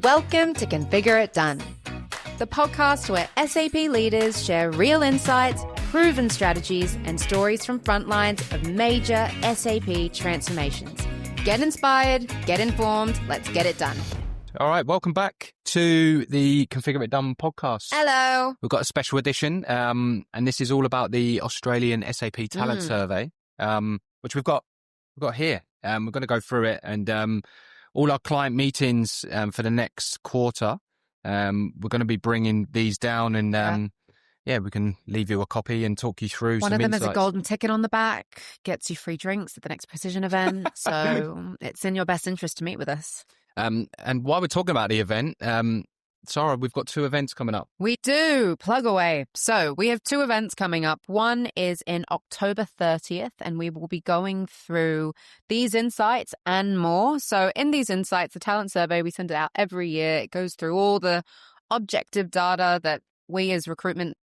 Welcome to Configure It Done, the podcast where SAP leaders share real insights, proven strategies, and stories from front lines of major SAP transformations. Get inspired, get informed, let's get it done. All right, welcome back to the Configure It Done podcast. Hello. We've got a special edition, and this is all about the Australian SAP Talent Survey, which we've got here. We're going to go through it, and all our client meetings for the next quarter, we're going to be bringing these down, and we can leave you a copy and talk you through One some of them insights. is a golden ticket on the back, gets you free drinks at the next Precision event, so it's in your best interest to meet with us. And while we're talking about the event, Sara, we've got 2 events coming up. We do. Plug away. So we have 2 events coming up. One is in October 30th, and we will be going through these insights and more. So in these insights, the talent survey, we send it out every year. It goes through all the objective data that we as recruitment,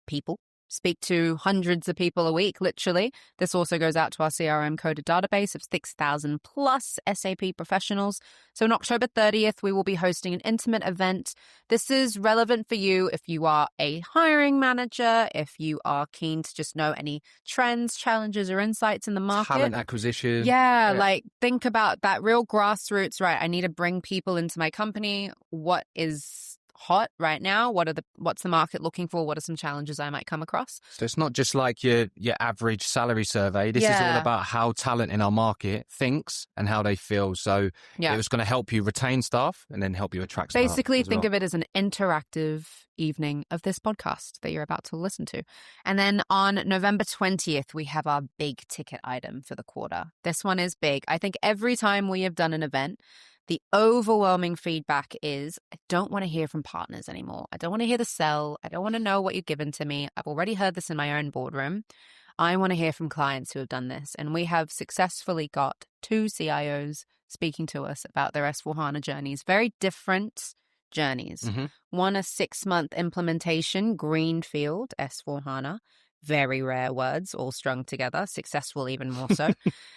people speak to hundreds of people a week, literally. This also goes out to our CRM coded database of 6,000 plus SAP professionals. So on October 30th, we will be hosting an intimate event. This is relevant for you if you are a hiring manager, if you are keen to just know any trends, challenges, or insights in the market. Talent acquisition. Yeah, like think about that real grassroots, right? I need to bring people into my company. What is hot right now? What's the market looking for? What are some challenges I might come across? So it's not just like your average salary survey. This is all about how talent in our market thinks and how they feel. So it was going to help you retain staff and then help you attract staff. Basically, think of it as an interactive evening of this podcast that you're about to listen to. And then on November 20th, we have our big ticket item for the quarter. This one is big. I think every time we have done an event, the overwhelming feedback is, I don't want to hear from partners anymore. I don't want to hear the sell. I don't want to know what you've given to me. I've already heard this in my own boardroom. I want to hear from clients who have done this. And we have successfully got 2 CIOs speaking to us about their S4HANA journeys. Very different journeys. Mm-hmm. One, a 6-month implementation, greenfield S4HANA. Very rare words all strung together, successful even more so.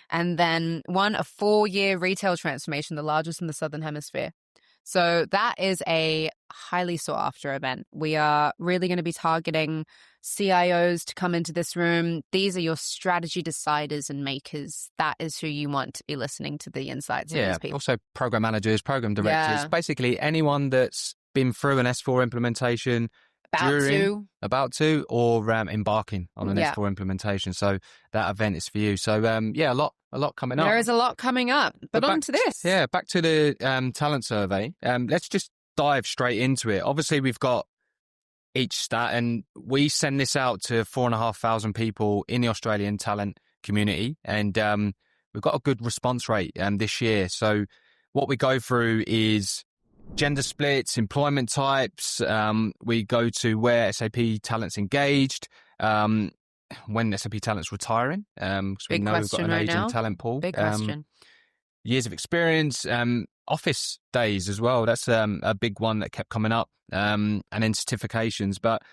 And then one, a 4-year retail transformation, the largest in the Southern Hemisphere. So that is a highly sought after event. We are really going to be targeting CIOs to come into this room. These are your strategy deciders and makers. That is who you want to be listeing to the insights of these people. Also program managers, program directors, basically anyone that's been through an S4 implementation, about to, or embarking on an S4 implementation. So that event is for you. So a lot coming up. There is a lot coming up. But on to this. Yeah, back to the talent survey. Let's just dive straight into it. Obviously, we've got each stat, and we send this out to 4,500 people in the Australian talent community, and we've got a good response rate this year. So what we go through is gender splits, employment types. We go to where SAP talent's engaged, when SAP talent's retiring. Because we know we've got an aging talent pool. Big question. Years of experience, office days as well. That's a big one that kept coming up, and then certifications. But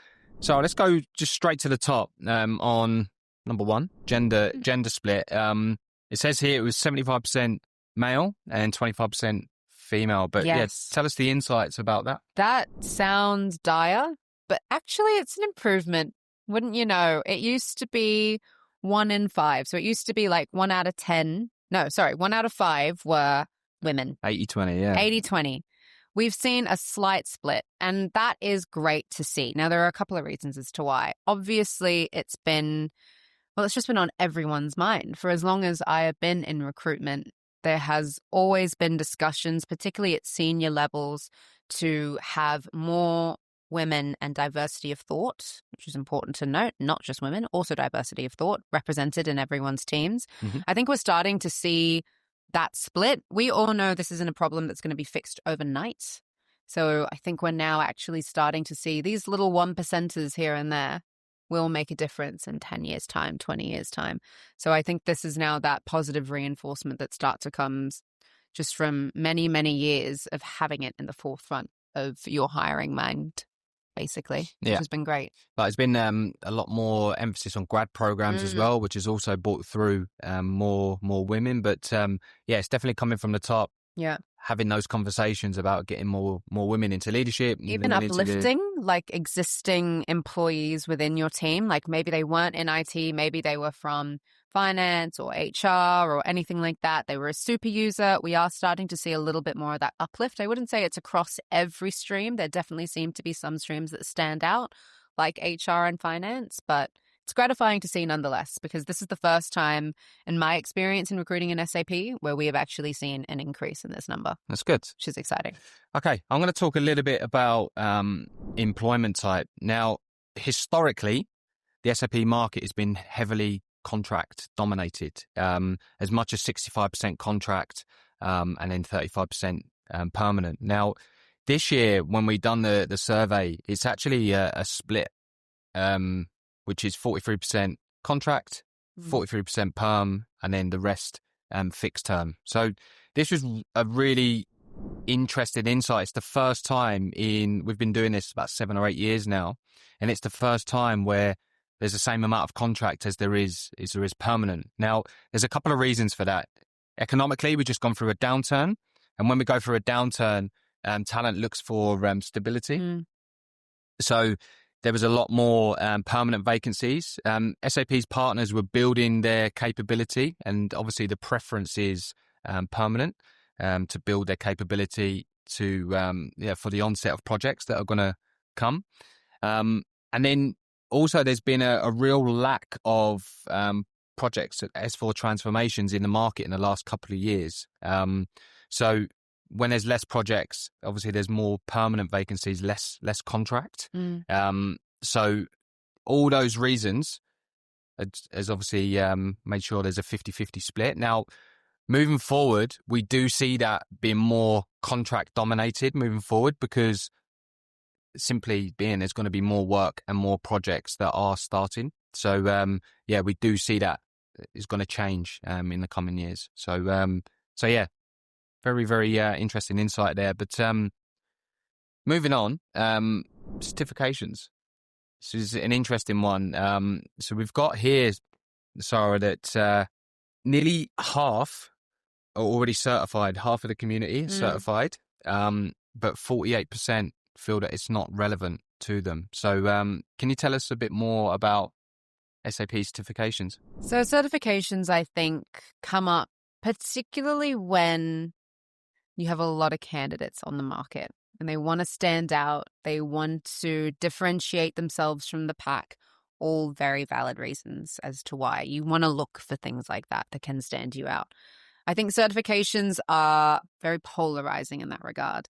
so let's go just straight to the top on number 1, gender split. It says here it was 75% male and 25% female, but tell us the insights about that. That sounds dire, but actually it's an improvement, wouldn't you know? It used to be 1 in 5, so it used to be like 1 out of 5 were women. 80-20, yeah. 80-20. We've seen a slight split, and that is great to see. Now, there are a couple of reasons as to why. Obviously, it's just been on everyone's mind. For as long as I have been in recruitment, there has always been discussions, particularly at senior levels, to have more women and diversity of thought, which is important to note, not just women, also diversity of thought represented in everyone's teams. Mm-hmm. I think we're starting to see that split. We all know this isn't a problem that's going to be fixed overnight. So I think we're now actually starting to see these little 1%ers here and there will make a difference in 10 years' time, 20 years' time. So I think this is now that positive reinforcement that starts to come just from many, many years of having it in the forefront of your hiring mind, basically, which has been great. But it's been a lot more emphasis on grad programs as well, which has also brought through more women. But it's definitely coming from the top. Yeah. having those conversations about getting more women into leadership, even uplifting like existing employees within your team. Like maybe they weren't in IT, maybe they were from finance or HR or anything like that. They were a super user. We are starting to see a little bit more of that uplift. I wouldn't say it's across every stream. There definitely seem to be some streams that stand out, like HR and finance, but it's gratifying to see nonetheless, because this is the first time in my experience in recruiting in SAP where we have actually seen an increase in this number. That's good. Which is exciting. Okay, I'm going to talk a little bit about employment type. Now, historically, the SAP market has been heavily contract dominated, as much as 65% contract and then 35% permanent. Now, this year, when we done the survey, it's actually a split, which is 43% contract, 43% perm, and then the rest fixed term. So this was a really interesting insight. It's the first time we've been doing this about 7 or 8 years now, and it's the first time where there's the same amount of contract as there is permanent. Now, there's a couple of reasons for that. Economically, we've just gone through a downturn, and when we go through a downturn, talent looks for stability. So there was a lot more permanent vacancies. SAP's partners were building their capability, and obviously the preference is permanent to build their capability for the onset of projects that are going to come. And then also there's been a real lack of projects at S4 transformations in the market in the last couple of years. So when there's less projects, obviously there's more permanent vacancies, less contract. So all those reasons has obviously made sure there's a 50-50 split. Now, moving forward, we do see that being more contract dominated moving forward, because simply being there's going to be more work and more projects that are starting. So we do see that is going to change in the coming years. So yeah. Very, very interesting insight there. But moving on, certifications. This is an interesting one. So we've got here, Sara, that nearly half are already certified. Half of the community is certified, but 48% feel that it's not relevant to them. So can you tell us a bit more about SAP certifications? So certifications, I think, come up particularly when you have a lot of candidates on the market and they want to stand out. They want to differentiate themselves from the pack. All very valid reasons as to why you want to look for things like that can stand you out. I think certifications are very polarizing in that regard.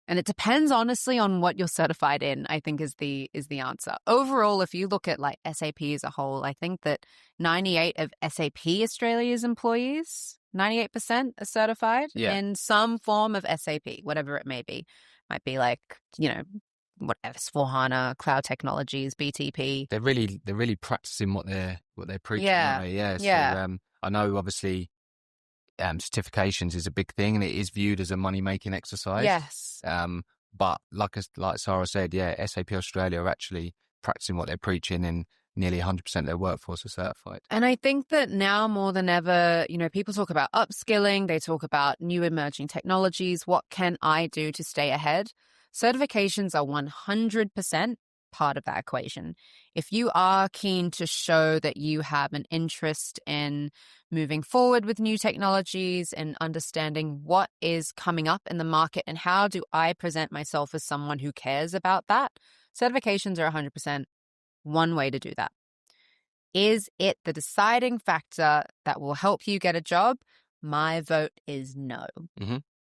And it depends, honestly, on what you're certified in, I think is the answer. Overall, if you look at like SAP as a whole, I think that 98 of SAP Australia's employees, 98% are certified in some form of SAP, whatever it may be. Might be like, whatever, S4HANA, cloud technologies, BTP. They're really practicing what they're preaching. Yeah. Aren't they? So I know obviously certifications is a big thing and it is viewed as a money-making exercise. Yes. But like Sara said, SAP Australia are actually practicing what they're preaching, and nearly 100% of their workforce are certified. And I think that now more than ever, people talk about upskilling, they talk about new emerging technologies. What can I do to stay ahead? Certifications are 100% part of that equation. If you are keen to show that you have an interest in moving forward with new technologies and understanding what is coming up in the market and how do I present myself as someone who cares about that, certifications are 100% one way to do that. Is it the deciding factor that will help you get a job? My vote is no.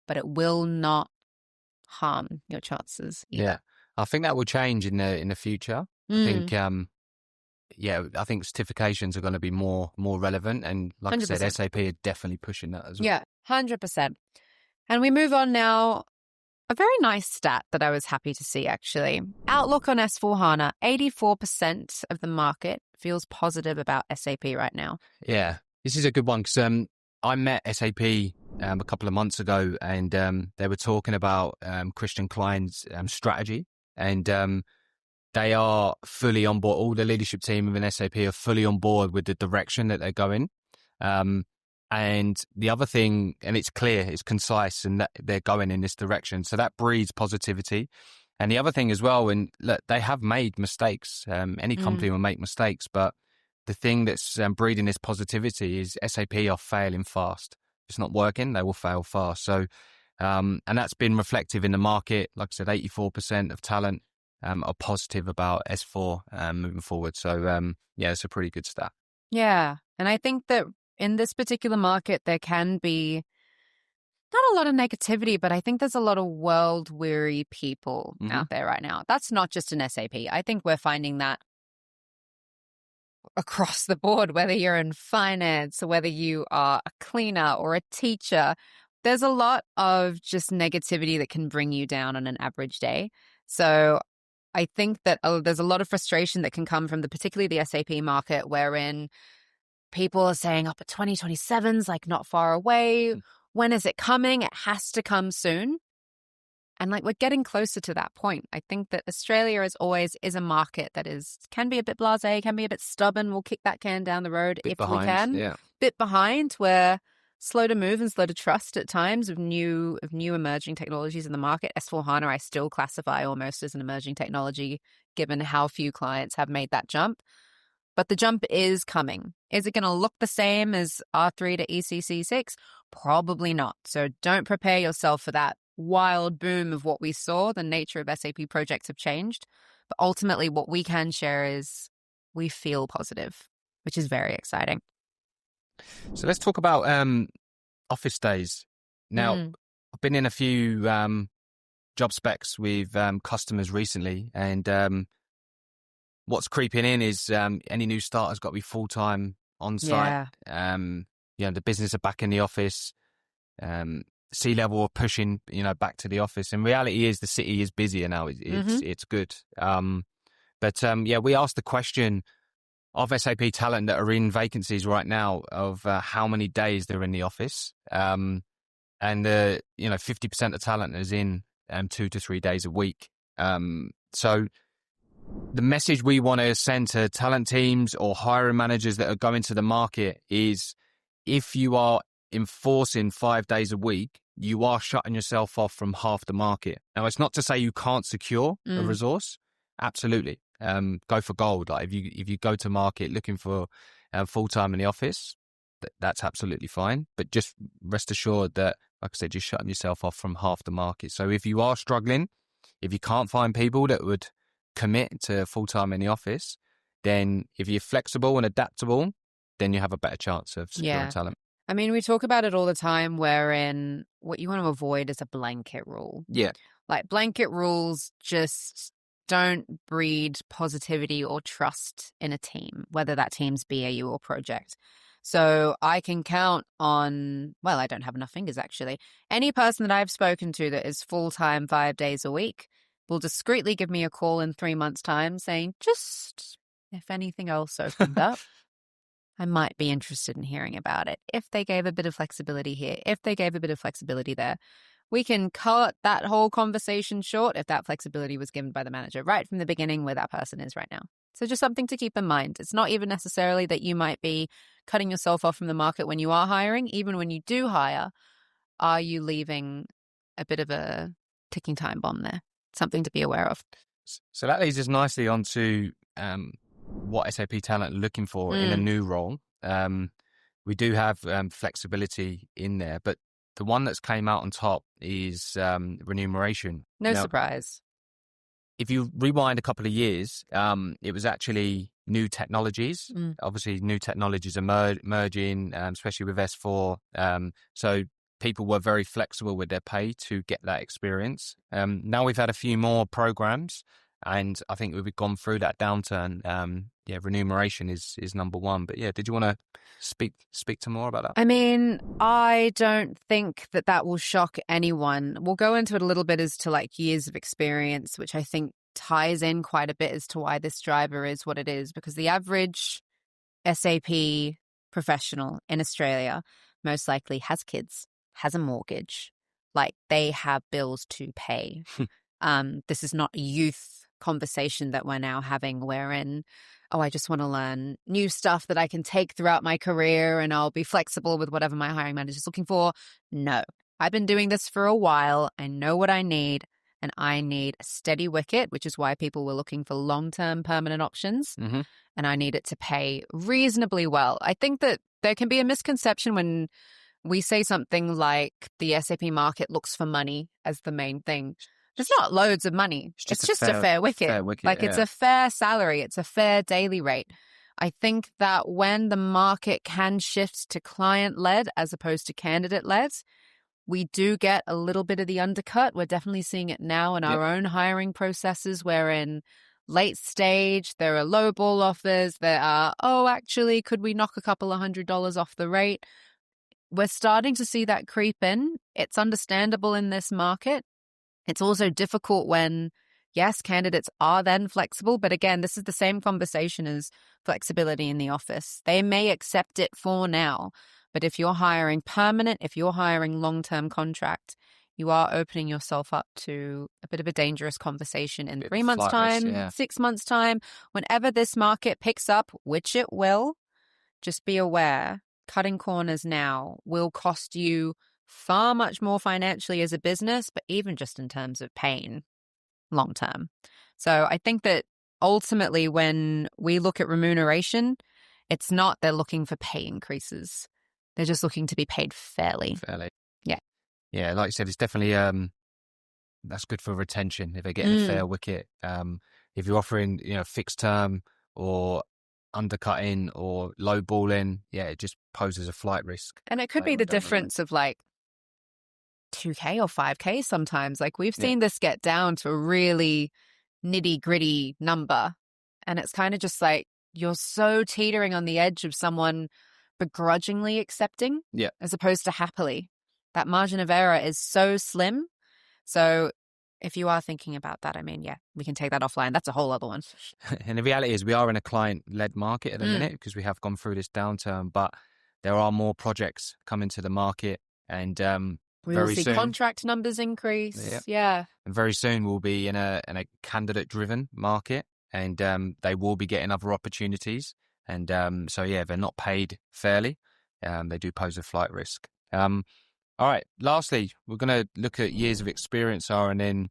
But it will not harm your chances either. Yeah, I think that will change in the future. I think I think certifications are going to be more relevant, and like 100%. I said, SAP are definitely pushing that as well. Yeah, 100%. And we move on now. A very nice stat that I was happy to see, actually. Outlook on S4HANA, 84% of the market feels positive about SAP right now. Yeah, this is a good one because I met SAP a couple of months ago, and they were talking about Christian Klein's strategy, and they are fully on board. All the leadership team within SAP are fully on board with the direction that they're going. And And the other thing, and it's clear, it's concise, and that they're going in this direction. So that breeds positivity. And the other thing as well, and look, they have made mistakes. Any company will make mistakes, but the thing that's breeding this positivity is SAP are failing fast. If it's not working, they will fail fast. So, and that's been reflective in the market. Like I said, 84% of talent are positive about S4 moving forward. So, yeah, it's a pretty good stat. Yeah. And I think that in this particular market, there can be not a lot of negativity, but I think there's a lot of world-weary people out there right now. That's not just an SAP. I think we're finding that across the board, whether you're in finance, or whether you are a cleaner or a teacher. There's a lot of just negativity that can bring you down on an average day. So I think that there's a lot of frustration that can come from particularly the SAP market, wherein people are saying, oh, but 2027's like not far away. When is it coming? It has to come soon. And like we're getting closer to that point. I think that Australia is a market that can be a bit blasé, can be a bit stubborn. We'll kick that can down the road if we can. Yeah. Bit behind. We're slow to move and slow to trust at times of new emerging technologies in the market. S4HANA I still classify almost as an emerging technology, given how few clients have made that jump. But the jump is coming. Is it going to look the same as R3 to ECC6? Probably not. So don't prepare yourself for that wild boom of what we saw. The nature of SAP projects have changed. But ultimately, what we can share is we feel positive, which is very exciting. So let's talk about office days. Now, I've been in a few job specs with customers recently, and what's creeping in is any new starter's got to be full-time on site. Yeah. The business are back in the office. C-level are pushing, back to the office. And reality is the city is busier now. It's good. But we asked the question of SAP talent that are in vacancies right now of how many days they're in the office. And 50% of talent is in 2 to 3 days a week. So the message we want to send to talent teams or hiring managers that are going to the market is if you are enforcing 5 days a week, you are shutting yourself off from half the market. Now, it's not to say you can't secure a resource. Absolutely. Go for gold. Like if you go to market looking for full-time in the office, that's absolutely fine. But just rest assured that, like I said, you're shutting yourself off from half the market. So if you are struggling, if you can't find people that would commit to full-time in the office, then if you're flexible and adaptable, then you have a better chance of securing talent. I mean, we talk about it all the time wherein what you want to avoid is a blanket rule. Yeah. Like blanket rules just don't breed positivity or trust in a team, whether that team's BAU or project. So I can count on, well, I don't have enough fingers actually. Any person that I've spoken to that is full-time 5 days a week will discreetly give me a call in 3 months' time saying, just if anything else opened up, I might be interested in hearing about it. If they gave a bit of flexibility here, if they gave a bit of flexibility there, we can cut that whole conversation short if that flexibility was given by the manager right from the beginning where that person is right now. So just something to keep in mind. It's not even necessarily that you might be cutting yourself off from the market when you are hiring. Even when you do hire, are you leaving a bit of a ticking time bomb there? Something to be aware of. So that leads us nicely onto what SAP talent are looking for in a new role. We do have flexibility in there, but the one that's came out on top is remuneration. No surprise. If you rewind a couple of years, it was actually new technologies. Obviously, new technologies are merging, especially with S4. So people were very flexible with their pay to get that experience. Now we've had a few more programs, and I think we've gone through that downturn. Remuneration is number one. But did you want to speak to more about that? I mean, I don't think that will shock anyone. We'll go into it a little bit as to like years of experience, which I think ties in quite a bit as to why this driver is what it is, because the average SAP professional in Australia most likely has kids, has a mortgage, like they have bills to pay. This is not a youth conversation that we're now having wherein, oh, I just want to learn new stuff that I can take throughout my career and I'll be flexible with whatever my hiring manager is looking for. No, I've been doing this for a while. I know what I need, and I need a steady wicket, which is why people were looking for long-term permanent options. Mm-hmm. And I need it to pay reasonably well. I think that there can be a misconception when we say something like the SAP market looks for money as the main thing. It's not loads of money. It's just a fair wicket. It's a fair salary. It's a fair daily rate. I think that when the market can shift to client-led as opposed to candidate-led, we do get a little bit of the undercut. We're definitely seeing it now in our own hiring processes, wherein late stage, there are lowball offers. There are, actually, could we knock a couple of $100 off the rate? We're starting to see that creep in. It's understandable in this market. It's also difficult when, yes, candidates are then flexible. But again, this is the same conversation as flexibility in the office. They may accept it for now. But if you're hiring permanent, if you're hiring long-term contract, you are opening yourself up to a bit of a dangerous conversation in 3 months' time, 6 months' time. Whenever this market picks up, which it will, just be aware, cutting corners now will cost you far much more financially as a business, but even just in terms of pain long term. So I think that ultimately when we look at remuneration, it's not they're looking for pay increases. They're just looking to be paid fairly. Yeah. Yeah, like you said, it's definitely that's good for retention if they're getting a fair wicket. If you're offering, fixed term or undercutting or lowballing, it just poses a flight risk. And it could be the difference of like 2K or 5K sometimes. Like we've seen this get down to a really nitty gritty number. And it's kind of just like you're so teetering on the edge of someone begrudgingly accepting as opposed to happily. That margin of error is so slim. So if you are thinking about that, I mean, we can take that offline. That's a whole other one. And the reality is we are in a client-led market at the minute because we have gone through this downturn, but there are more projects coming to the market and we will see contract numbers increase. Yeah. And very soon we'll be in a candidate-driven market and they will be getting other opportunities. And they're not paid fairly. They do pose a flight risk. All right. Lastly, we're going to look at years of experience, Sara, and then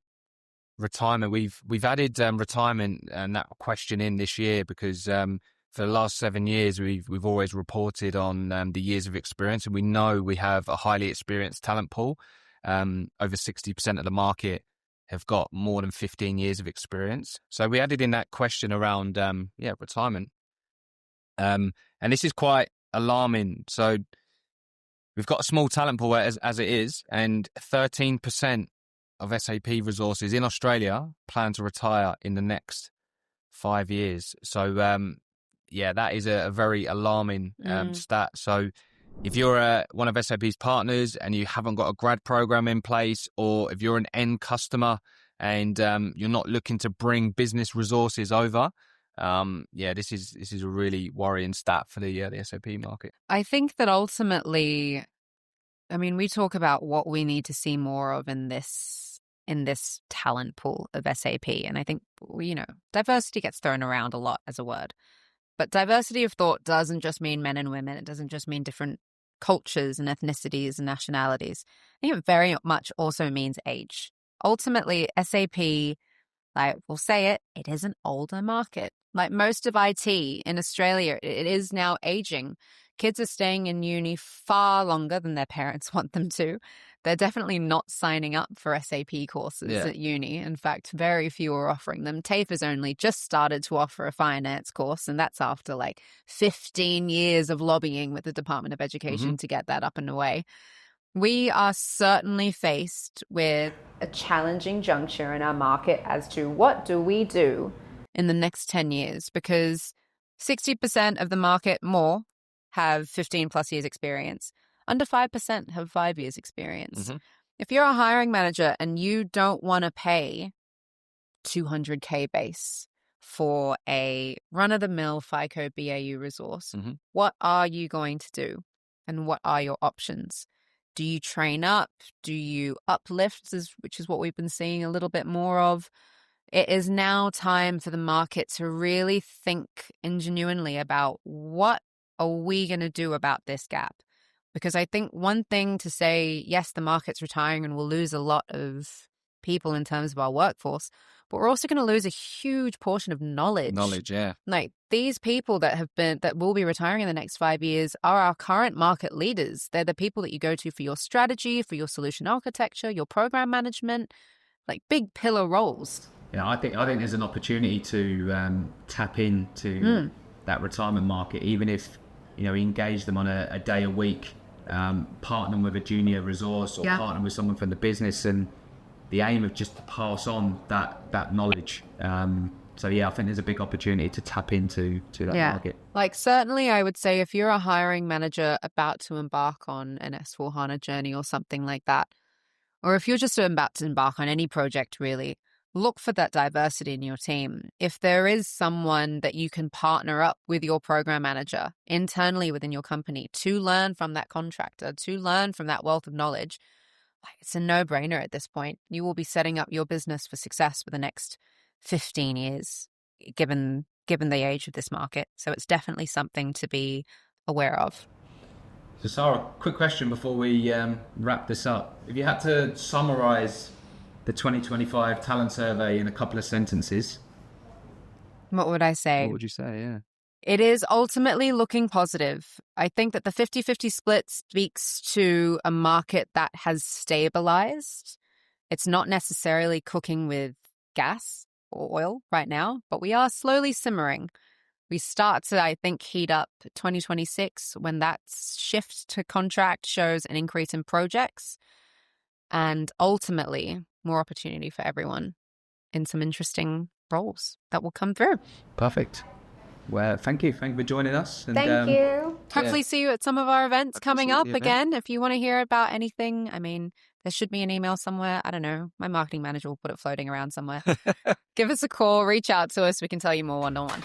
retirement. We've added retirement and that question in this year because for the last 7 years we've always reported on the years of experience, and we know we have a highly experienced talent pool. Over 60% of the market have got more than 15 years of experience. So we added in that question around retirement. And this is quite alarming. So we've got a small talent pool as it is, and 13% of SAP resources in Australia plan to retire in the next 5 years. So, that is a very alarming stat. So if you're one of SAP's partners and you haven't got a grad program in place, or if you're an end customer and you're not looking to bring business resources over, this is a really worrying stat for the SAP market. I think that ultimately, I mean, we talk about what we need to see more of in this talent pool of SAP, and I think diversity gets thrown around a lot as a word, but diversity of thought doesn't just mean men and women. It doesn't just mean different cultures and ethnicities and nationalities. I think it very much also means age. Ultimately, SAP, like we'll say it is an older market. Like most of IT in Australia, it is now aging. Kids are staying in uni far longer than their parents want them to. They're definitely not signing up for SAP courses at uni. In fact, very few are offering them. TAFE has only just started to offer a finance course, and that's after like 15 years of lobbying with the Department of Education to get that up and away. We are certainly faced with a challenging juncture in our market as to what do we do in the next 10 years, because 60% of the market more have 15 plus years experience. Under 5% have 5 years experience. If you're a hiring manager and you don't want to pay 200K base for a run-of-the-mill FICO BAU resource, what are you going to do? And what are your options? Do you train up? Do you uplift, which is what we've been seeing a little bit more of? It is now time for the market to really think genuinely about what are we going to do about this gap? Because I think one thing to say, yes, the market's retiring and we'll lose a lot of people in terms of our workforce, but we're also going to lose a huge portion of knowledge. Knowledge, yeah. Like these people that will be retiring in the next 5 years are our current market leaders. They're the people that you go to for your strategy, for your solution architecture, your program management, like big pillar roles. Yeah, I think there's an opportunity to tap into that retirement market, even if you engage them on a day a week, partner them with a junior resource or partner with someone from the business, and the aim of just to pass on that knowledge. So yeah, I think there's a big opportunity to tap into that market. Like certainly I would say if you're a hiring manager about to embark on an S/4HANA journey or something like that, or if you're just about to embark on any project really, look for that diversity in your team. If there is someone that you can partner up with your program manager internally within your company to learn from that contractor, to learn from that wealth of knowledge, it's a no-brainer at this point. You will be setting up your business for success for the next 15 years, given the age of this market. So it's definitely something to be aware of. So Sara, quick question before we wrap this up. If you had to summarize the 2025 talent survey in a couple of sentences, what would I say? What would you say? Yeah. It is ultimately looking positive. I think that the 50-50 split speaks to a market that has stabilized. It's not necessarily cooking with gas or oil right now, but we are slowly simmering. We start to, I think, heat up 2026 when that shift to contract shows an increase in projects and ultimately more opportunity for everyone in some interesting roles that will come through. Perfect. Well, thank you for joining us. And, thank you. Hopefully see you at some of our events coming up again. If you want to hear about anything, I mean, there should be an email somewhere. I don't know. My marketing manager will put it floating around somewhere. Give us a call, reach out to us. We can tell you more one-on-one.